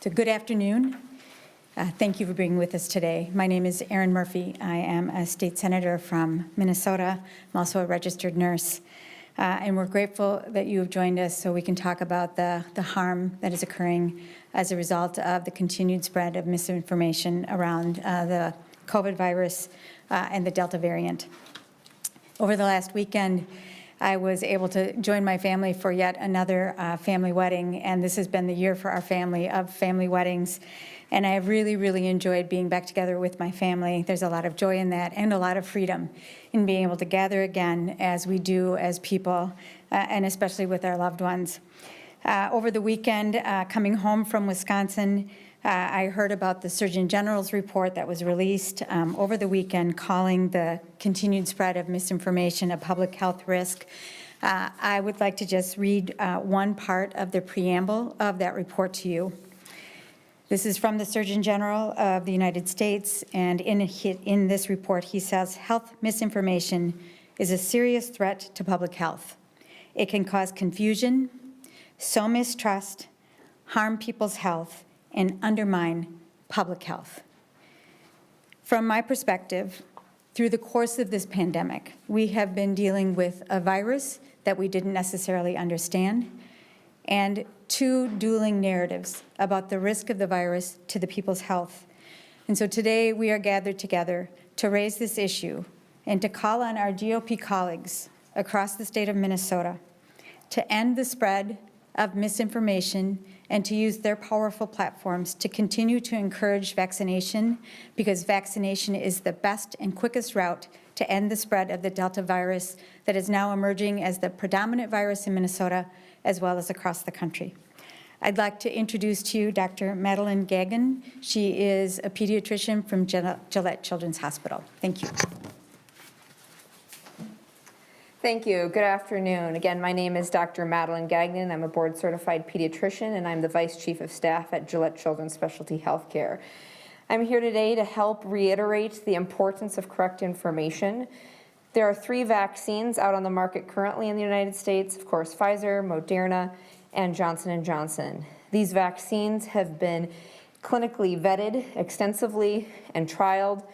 So good afternoon. Thank you for being with us today. My name is Erin Murphy. I am a state senator from Minnesota. I'm also a registered nurse. And we're grateful that you have joined us so we can talk about the harm that is occurring as a result of the continued spread of misinformation around the COVID virus and the Delta variant. Over the last weekend, I was able to join my family for yet another family wedding, and this has been the year for our family of family weddings. And I have really enjoyed being back together with my family. There's a lot of joy in that and a lot of freedom in being able to gather again as we do as people, and especially with our loved ones. Over the weekend, coming home from Wisconsin, I heard about the Surgeon General's report that was released over the weekend calling the continued spread of misinformation a public health risk. I would like to just read one part of the preamble of that report to you. This is from the Surgeon General of the United States, and in this report he says, health misinformation is a serious threat to public health. It can cause confusion, sow mistrust, harm people's health, and undermine public health. From my perspective, through the course of this pandemic, we have been dealing with a virus that we didn't necessarily understand, and two dueling narratives about the risk of the virus to the people's health. And so today we are gathered together to raise this issue and to call on our GOP colleagues across the state of Minnesota to end the spread of misinformation and to use their powerful platforms to continue to encourage vaccination, because vaccination is the best and quickest route to end the spread of the Delta virus that is now emerging as the predominant virus in Minnesota as well as across the country. I'd like to introduce to you Dr. Madeline Gagnon. She is a pediatrician from Gillette Children's Hospital. Thank you. Thank you. Good afternoon. Again, my name is Dr. Madeline Gagnon. I'm a board-certified pediatrician, and I'm the Vice Chief of Staff at Gillette Children's Specialty Healthcare. I'm here today to help reiterate the importance of correct information. There are 3 vaccines out on the market currently in the United States, of course, Pfizer, Moderna, and Johnson & Johnson. These vaccines have been clinically vetted extensively and trialed,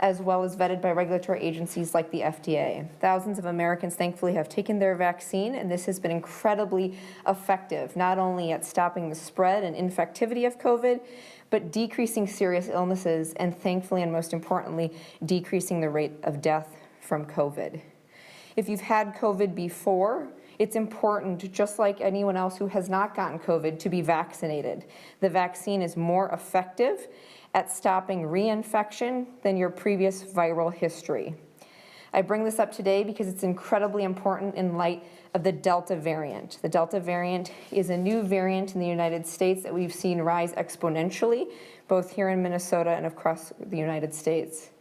as well as vetted by regulatory agencies like the FDA. Thousands of Americans, thankfully, have taken their vaccine, and this has been incredibly effective, not only at stopping the spread and infectivity of COVID, but decreasing serious illnesses, and thankfully, and most importantly, decreasing the rate of death from COVID. If you've had COVID before, it's important, just like anyone else who has not gotten COVID, to be vaccinated. The vaccine is more effective at stopping reinfection than your previous viral history. I bring this up today because it's incredibly important in light of the Delta variant. The Delta variant is a new variant in the United States that we've seen rise exponentially, both here in Minnesota and across the United States.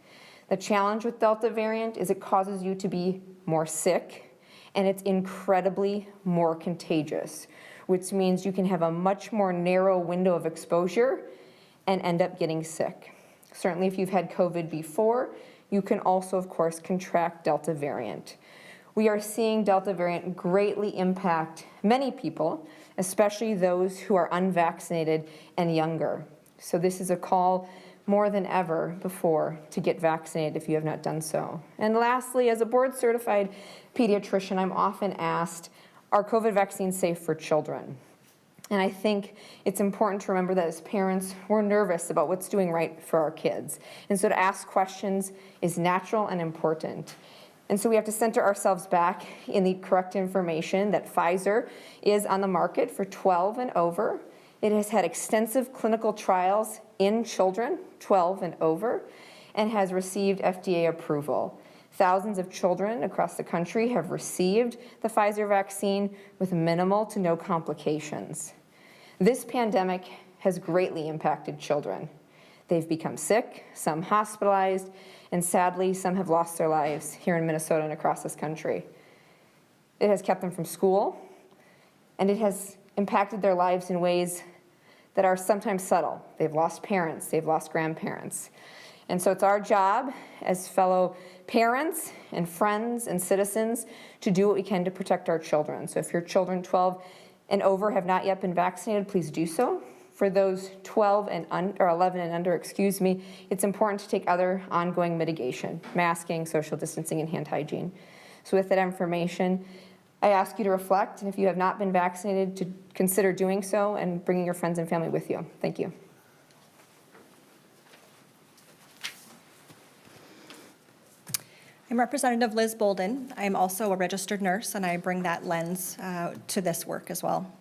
The challenge with Delta variant is it causes you to be more sick, and it's incredibly more contagious, which means you can have a much more narrow window of exposure and end up getting sick. Certainly if you've had COVID before, you can also, of course, contract Delta variant. We are seeing Delta variant greatly impact many people, especially those who are unvaccinated and younger. So this is a call more than ever before to get vaccinated if you have not done so. And lastly, as a board-certified pediatrician, I'm often asked, are COVID vaccines safe for children? And I think it's important to remember that as parents, we're nervous about what's doing right for our kids. And so to ask questions is natural and important. And so we have to center ourselves back in the correct information that Pfizer is on the market for 12 and over. It has had extensive clinical trials in children, 12 and over, and has received FDA approval. Thousands of children across the country have received the Pfizer vaccine with minimal to no complications. This pandemic has greatly impacted children. They've become sick, some hospitalized, and sadly, some have lost their lives here in Minnesota and across this country. It has kept them from school, and it has impacted their lives in ways that are sometimes subtle. They've lost parents, they've lost grandparents. And so it's our job as fellow parents and friends and citizens to do what we can to protect our children. So if your children 12 and over have not yet been vaccinated, please do so. for those 11 and under, it's important to take other ongoing mitigation, masking, social distancing, and hand hygiene. So with that information, I ask you to reflect, and if you have not been vaccinated, to consider doing so and bringing your friends and family with you. Thank you. I'm Representative Liz Bolden. I'm also a registered nurse, and I bring that lens to this work as well.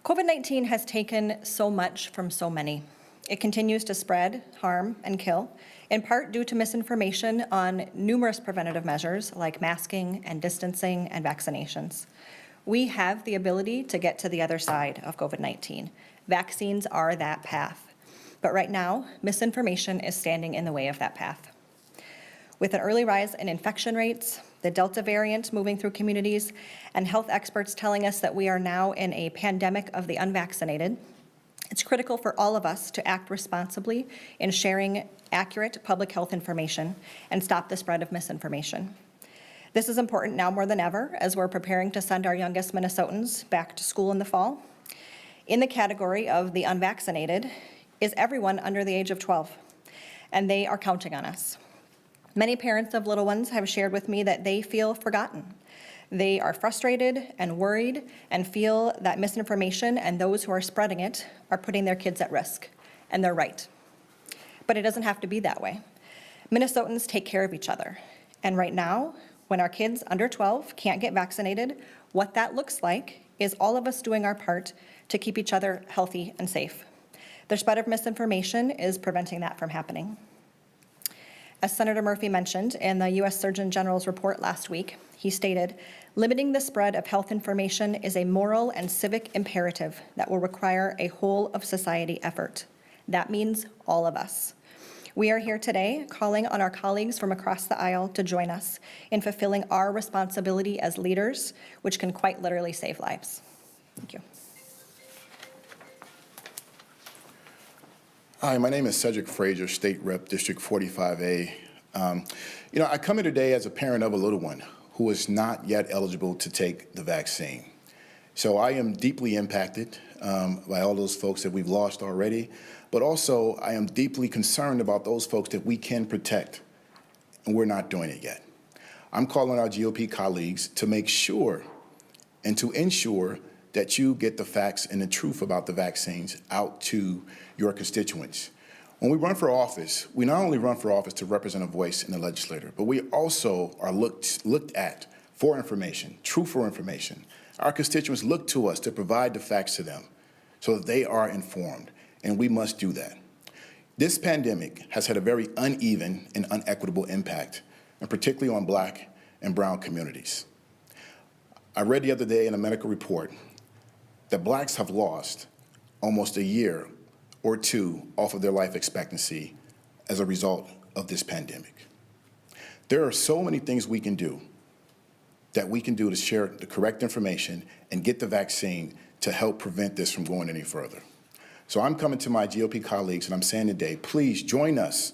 COVID-19 has taken so much from so many. It continues to spread, harm, and kill, in part due to misinformation on numerous preventative measures like masking and distancing and vaccinations. We have the ability to get to the other side of COVID-19. Vaccines are that path. But right now, misinformation is standing in the way of that path. With an early rise in infection rates, the Delta variant moving through communities, and health experts telling us that we are now in a pandemic of the unvaccinated, it's critical for all of us to act responsibly in sharing accurate public health information and stop the spread of misinformation. This is important now more than ever as we're preparing to send our youngest Minnesotans back to school in the fall. In the category of the unvaccinated is everyone under the age of 12, and they are counting on us. Many parents of little ones have shared with me that they feel forgotten. They are frustrated and worried and feel that misinformation and those who are spreading it are putting their kids at risk, and they're right. But it doesn't have to be that way. Minnesotans take care of each other, and right now, when our kids under 12 can't get vaccinated, what that looks like is all of us doing our part to keep each other healthy and safe. The spread of misinformation is preventing that from happening. As Senator Murphy mentioned in the U.S. Surgeon General's report last week, he stated, limiting the spread of health information is a moral and civic imperative that will require a whole of society effort. That means all of us. We are here today calling on our colleagues from across the aisle to join us in fulfilling our responsibility as leaders, which can quite literally save lives. Thank you. Hi, my name is Cedric Frazier, State Rep, District 45A. I come here today as a parent of a little one who is not yet eligible to take the vaccine. So I am deeply impacted by all those folks that we've lost already, but also I am deeply concerned about those folks that we can protect, and we're not doing it yet. I'm calling our GOP colleagues to make sure and to ensure that you get the facts and the truth about the vaccines out to your constituents. When we run for office, we not only run for office to represent a voice in the legislature, but we also are looked at for information, truthful information. Our constituents look to us to provide the facts to them so that they are informed, and we must do that. This pandemic has had a very uneven and unequitable impact, and particularly on Black and brown communities. I read the other day in a medical report that Blacks have lost almost a year or two off of their life expectancy as a result of this pandemic. There are so many things we can do to share the correct information and get the vaccine to help prevent this from going any further. So I'm coming to my GOP colleagues and I'm saying today, please join us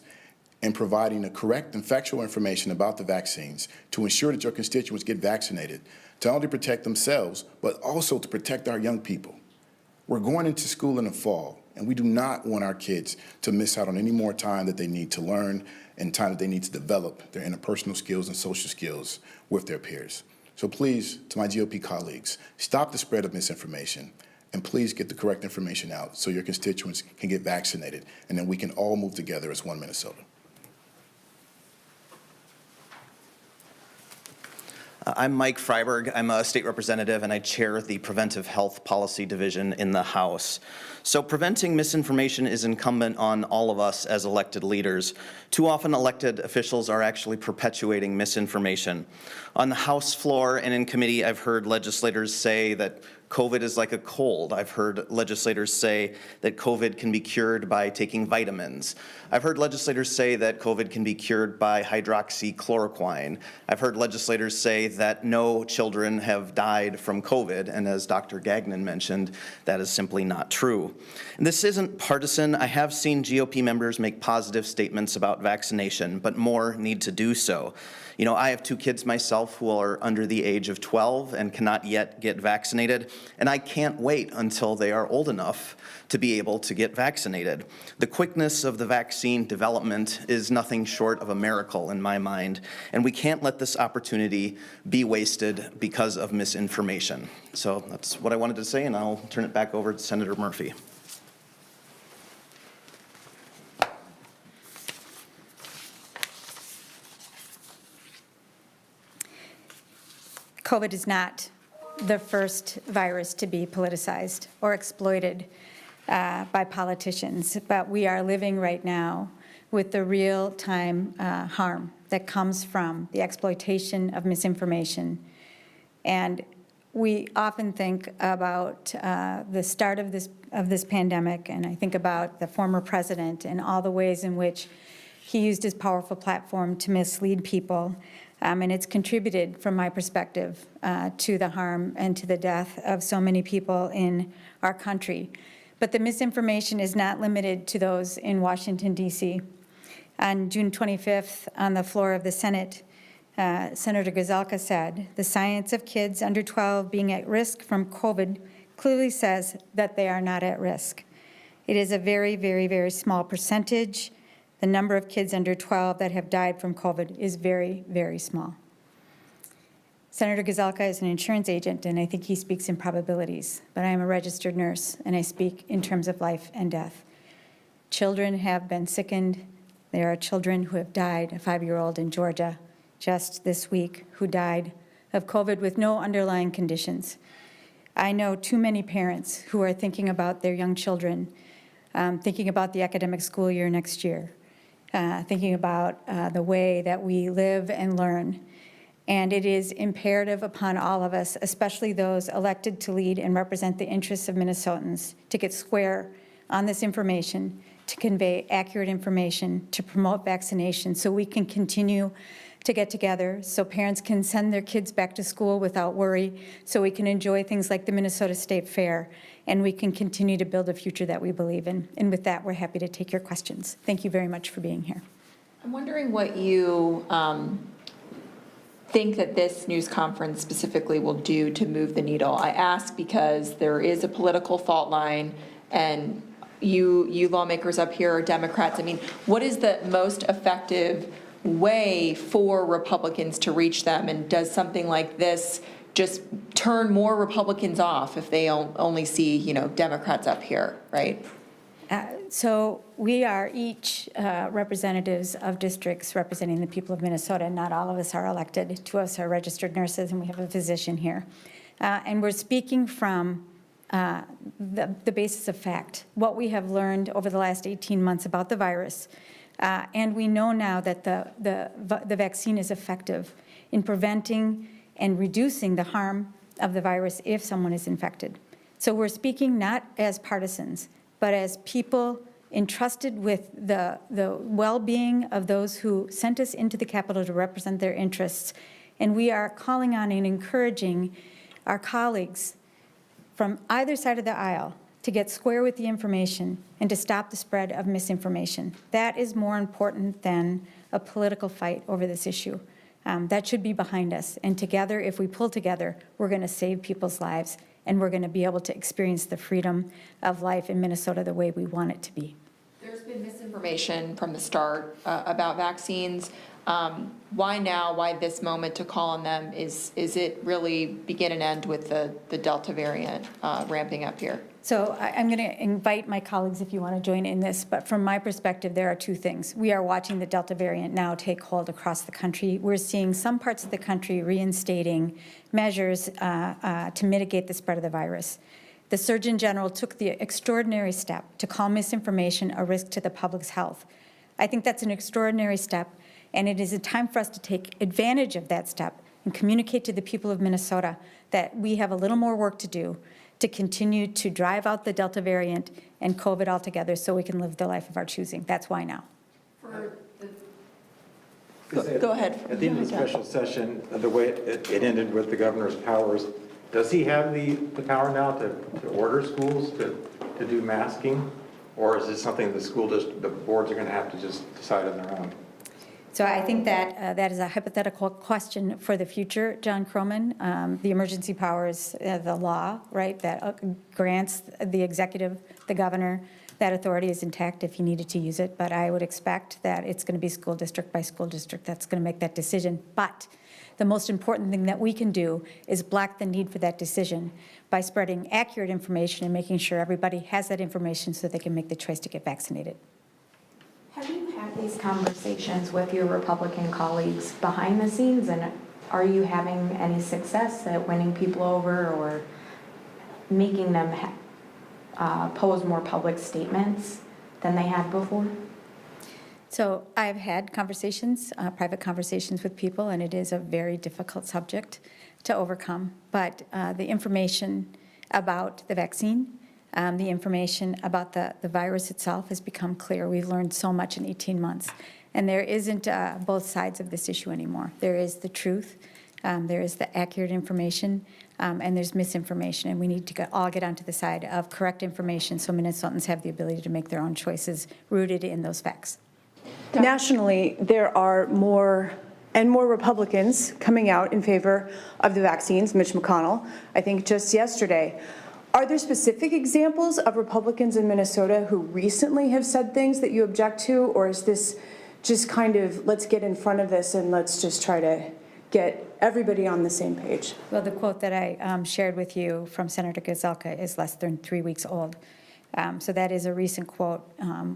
in providing the correct and factual information about the vaccines to ensure that your constituents get vaccinated, to not only protect themselves, but also to protect our young people. We're going into school in the fall, and we do not want our kids to miss out on any more time that they need to learn and time that they need to develop their interpersonal skills and social skills with their peers. So please, to my GOP colleagues, stop the spread of misinformation, and please get the correct information out so your constituents can get vaccinated, and then we can all move together as one Minnesota. I'm Mike Freiberg. I'm a state representative and I chair the Preventive Health Policy Division in the House. So preventing misinformation is incumbent on all of us as elected leaders. Too often elected officials are actually perpetuating misinformation. On the House floor and in committee, I've heard legislators say that COVID is like a cold. I've heard legislators say that COVID can be cured by taking vitamins. I've heard legislators say that COVID can be cured by hydroxychloroquine. I've heard legislators say that no children have died from COVID, and as Dr. Gagnon mentioned, that is simply not true. And this isn't partisan. I have seen GOP members make positive statements about vaccination, but more need to do so. You know, I have 2 kids myself who are under the age of 12 and cannot yet get vaccinated, and I can't wait until they are old enough to be able to get vaccinated. The quickness of the vaccine development is nothing short of a miracle in my mind, and we can't let this opportunity be wasted because of misinformation. So that's what I wanted to say, and I'll turn it back over to Senator Murphy. COVID is not the first virus to be politicized or exploited by politicians, but we are living right now with the real-time harm that comes from the exploitation of misinformation. And we often think about the start of this pandemic, and I think about the former president and all the ways in which he used his powerful platform to mislead people. And it's contributed, from my perspective, to the harm and to the death of so many people in our country. But the misinformation is not limited to those in Washington, D.C. On June 25th, on the floor of the Senate, Senator Gazelka said, "The science of kids under 12 being at risk from COVID clearly says that they are not at risk. It is a very, very, very small percentage. The number of kids under 12 that have died from COVID is very, very small." Senator Gazelka is an insurance agent, and I think he speaks in probabilities, but I am a registered nurse, and I speak in terms of life and death. Children have been sickened. There are children who have died, a 5-year-old in Georgia just this week who died of COVID with no underlying conditions. I know too many parents who are thinking about their young children, thinking about the academic school year next year, thinking about the way that we live and learn. And it is imperative upon all of us, especially those elected to lead and represent the interests of Minnesotans, to get square on this information, to convey accurate information, to promote vaccination so we can continue to get together, so parents can send their kids back to school without worry, so we can enjoy things like the Minnesota State Fair, and we can continue to build a future that we believe in. And with that, we're happy to take your questions. Thank you very much for being here. I'm wondering what you think that this news conference specifically will do to move the needle. I ask because there is a political fault line, and you lawmakers up here are Democrats. I mean, what is the most effective way for Republicans to reach them? And does something like this just turn more Republicans off if they only see, you know, Democrats up here, right? So we are each representatives of districts representing the people of Minnesota. Not all of us are elected. 2 of us are registered nurses, and we have a physician here. And we're speaking from the basis of fact, what we have learned over the last 18 months about the virus. And we know now that the vaccine is effective in preventing and reducing the harm of the virus if someone is infected. So we're speaking not as partisans, but as people entrusted with the well-being of those who sent us into the Capitol to represent their interests. And we are calling on and encouraging our colleagues from either side of the aisle to get square with the information and to stop the spread of misinformation. That is more important than a political fight over this issue. That should be behind us. And together, if we pull together, we're going to save people's lives, and we're going to be able to experience the freedom of life in Minnesota the way we want it to be. There's been misinformation from the start about vaccines. Why now? Why this moment to call on them? Is it really begin and end with the Delta variant ramping up here? So I'm going to invite my colleagues if you want to join in this, but from my perspective, there are 2 things. We are watching the Delta variant now take hold across the country. We're seeing some parts of the country reinstating measures to mitigate the spread of the virus. The Surgeon General took the extraordinary step to call misinformation a risk to the public's health. I think that's an extraordinary step, and it is a time for us to take advantage of that step and communicate to the people of Minnesota that we have a little more work to do to continue to drive out the Delta variant and COVID altogether so we can live the life of our choosing. That's why now. Go ahead. At the end of the special session, the way it ended with the governor's powers, does he have the power now to order schools to do masking? Or is it something the boards are going to have to just decide on their own? So I think that that is a hypothetical question for the future, John Croman. The emergency powers, the law, right, that grants the executive, the governor, that authority is intact if he needed to use it. But I would expect that it's going to be school district by school district that's going to make that decision. But the most important thing that we can do is block the need for that decision by spreading accurate information and making sure everybody has that information so they can make the choice to get vaccinated. Have you had these conversations with your Republican colleagues behind the scenes, and are you having any success at winning people over or making them pose more public statements than they had before? So I've had conversations, private conversations with people, and it is a very difficult subject to overcome. But the information about the vaccine, the information about the virus itself has become clear. We've learned so much in 18 months. And there isn't both sides of this issue anymore. There is the truth, there is the accurate information, and there's misinformation. And we need to all get onto the side of correct information so Minnesotans have the ability to make their own choices rooted in those facts. Nationally, there are more and more Republicans coming out in favor of the vaccines. Mitch McConnell, I think just yesterday. Are there specific examples of Republicans in Minnesota who recently have said things that you object to, or is this just kind of, let's get in front of this and let's just try to get everybody on the same page? Well, the quote that I shared with you from Senator Gazelka is less than 3 weeks old. So that is a recent quote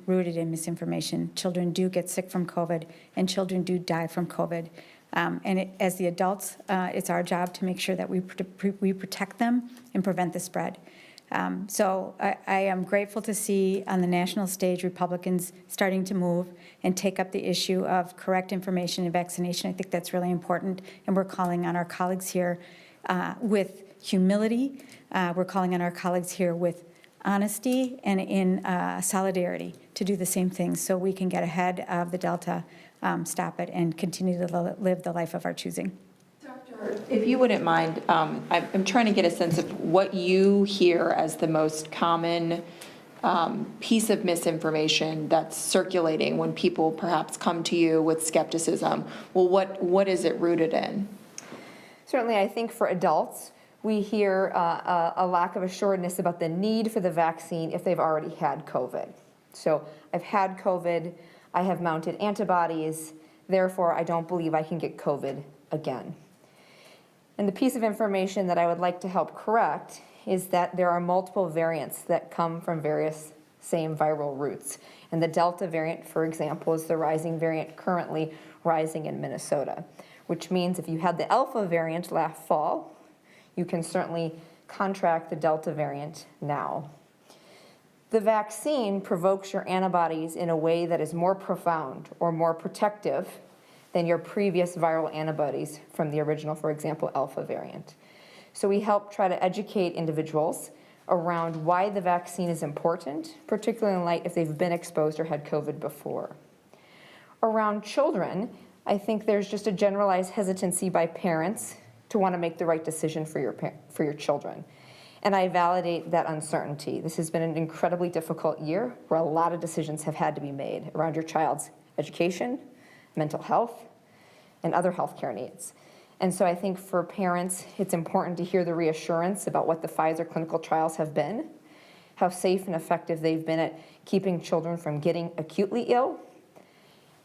rooted in misinformation. Children do get sick from COVID, and children do die from COVID. As the adults, it's our job to make sure that we protect them and prevent the spread. So I am grateful to see on the national stage Republicans starting to move and take up the issue of correct information and vaccination. I think that's really important, and we're calling on our colleagues here with humility. We're calling on our colleagues here with honesty and in solidarity to do the same thing so we can get ahead of the Delta, stop it, and continue to live the life of our choosing. Doctor, if you wouldn't mind, I'm trying to get a sense of what you hear as the most common piece of misinformation that's circulating when people perhaps come to you with skepticism. Well, what is it rooted in? Certainly, I think for adults, we hear a lack of assuredness about the need for the vaccine if they've already had COVID. So I've had COVID, I have mounted antibodies, therefore I don't believe I can get COVID again. And the piece of information that I would like to help correct is that there are multiple variants that come from various same viral roots. And the Delta variant, for example, is the rising variant currently rising in Minnesota, which means if you had the Alpha variant last fall, you can certainly contract the Delta variant now. The vaccine provokes your antibodies in a way that is more profound or more protective than your previous viral antibodies from the original, for example, Alpha variant. So we help try to educate individuals around why the vaccine is important, particularly in light if they've been exposed or had COVID before. Around children, I think there's just a generalized hesitancy by parents to want to make the right decision for your children. And I validate that uncertainty. This has been an incredibly difficult year where a lot of decisions have had to be made around your child's education, mental health, and other healthcare needs. And so I think for parents, it's important to hear the reassurance about what the Pfizer clinical trials have been, how safe and effective they've been at keeping children from getting acutely ill.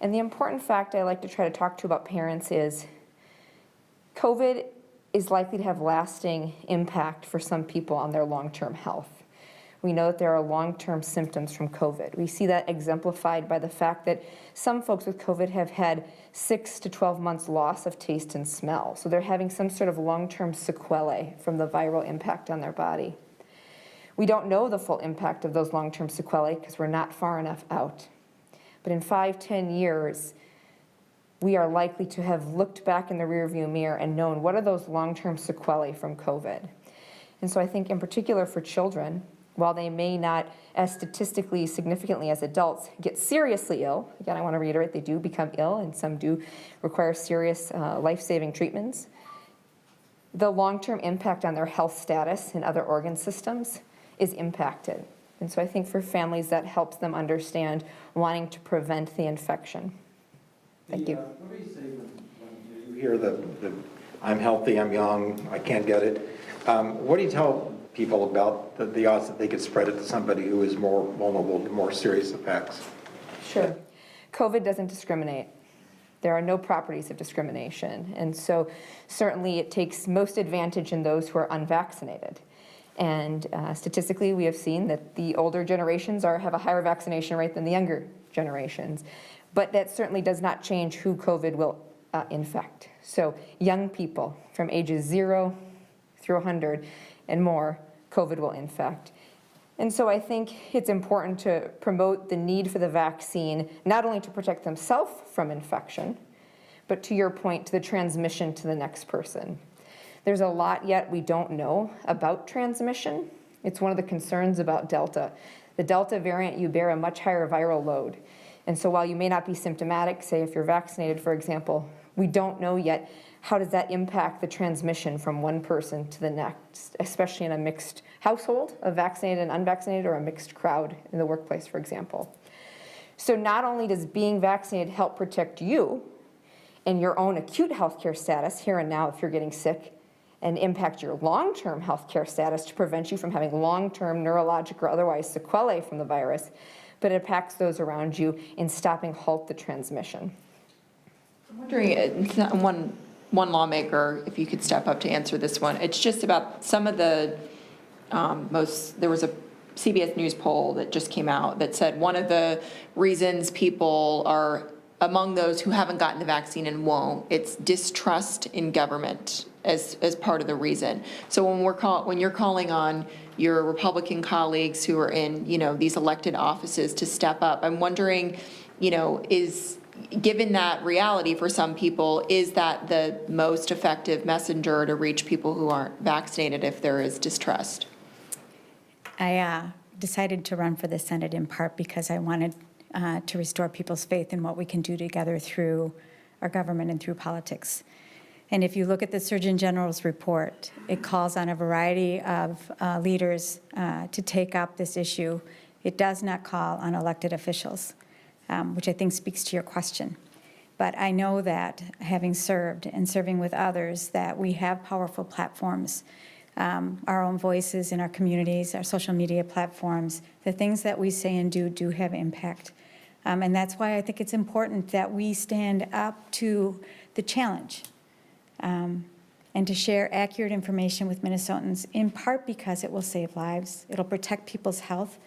And the important fact I like to try to talk to about parents is COVID is likely to have lasting impact for some people on their long-term health. We know that there are long-term symptoms from COVID. We see that exemplified by the fact that some folks with COVID have had 6 to 12 months loss of taste and smell. So they're having some sort of long-term sequelae from the viral impact on their body. We don't know the full impact of those long-term sequelae because we're not far enough out. But in 5-10 years, we are likely to have looked back in the rearview mirror and known what are those long-term sequelae from COVID. And so I think in particular for children, while they may not as statistically significantly as adults get seriously ill, again, I want to reiterate, they do become ill and some do require serious life-saving treatments, the long-term impact on their health status and other organ systems is impacted. And so I think for families that helps them understand wanting to prevent the infection. Thank you. What do you say when you hear the I'm healthy, I'm young, I can't get it? What do you tell people about the odds that they could spread it to somebody who is more vulnerable to more serious effects? Sure. COVID doesn't discriminate. There are no properties of discrimination. And so certainly it takes most advantage in those who are unvaccinated. And statistically, we have seen that the older generations have a higher vaccination rate than the younger generations. But that certainly does not change who COVID will infect. So young people from ages 0 through 100 and more, COVID will infect. And so I think it's important to promote the need for the vaccine, not only to protect themselves from infection, but to your point, to the transmission to the next person. There's a lot yet we don't know about transmission. It's one of the concerns about Delta. The Delta variant, you bear a much higher viral load. And so while you may not be symptomatic, say if you're vaccinated, for example, we don't know yet how does that impact the transmission from one person to the next, especially in a mixed household of vaccinated and unvaccinated, or a mixed crowd in the workplace, for example. So not only does being vaccinated help protect you and your own acute healthcare status here and now if you're getting sick, and impact your long-term healthcare status to prevent you from having long-term neurologic or otherwise sequelae from the virus, but it impacts those around you in halt the transmission. I'm wondering, it's not one lawmaker, if you could step up to answer this one. It's just about some of the there was a CBS News poll that just came out that said one of the reasons people are among those who haven't gotten the vaccine and won't, it's distrust in government as part of the reason. So when you're calling on your Republican colleagues who are in, these elected offices to step up, I'm wondering, given that reality for some people, is that the most effective messenger to reach people who aren't vaccinated if there is distrust? I decided to run for the Senate in part because I wanted to restore people's faith in what we can do together through our government and through politics. And if you look at the Surgeon General's report, it calls on a variety of leaders to take up this issue. It does not call on elected officials, which I think speaks to your question. But I know that having served and serving with others, that we have powerful platforms, our own voices in our communities, our social media platforms, the things that we say and do have impact. And that's why I think it's important that we stand up to the challenge and to share accurate information with Minnesotans, in part because it will save lives, it'll protect people's health,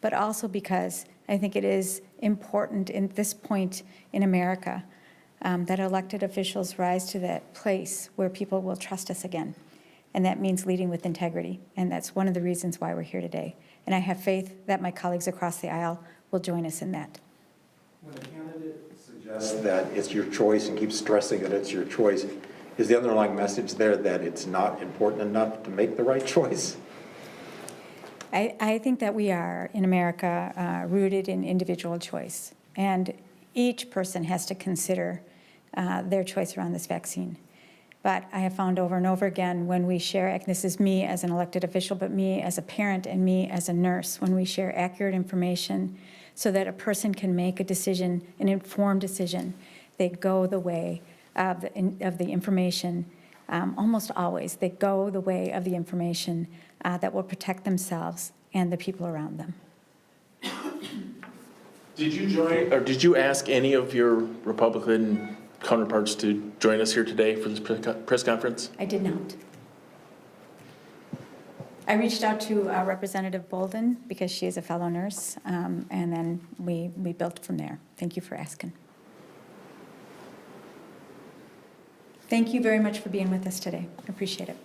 but also because I think it is important in this point in America that elected officials rise to that place where people will trust us again. And that means leading with integrity. And that's one of the reasons why we're here today. And I have faith that my colleagues across the aisle will join us in that. When a candidate suggests that it's your choice and keeps stressing that it's your choice, is the underlying message there that it's not important enough to make the right choice? I think that we are, in America, rooted in individual choice. And each person has to consider their choice around this vaccine. But I have found over and over again when we share, and this is me as an elected official, but me as a parent and me as a nurse, when we share accurate information so that a person can make a decision, an informed decision, they go the way of the information, almost always, they go the way of the information that will protect themselves and the people around them. Did you join, or did you ask any of your Republican counterparts to join us here today for this press conference? I did not. I reached out to Representative Bolden because she is a fellow nurse, and then we built from there. Thank you for asking. Thank you very much for being with us today. I appreciate it.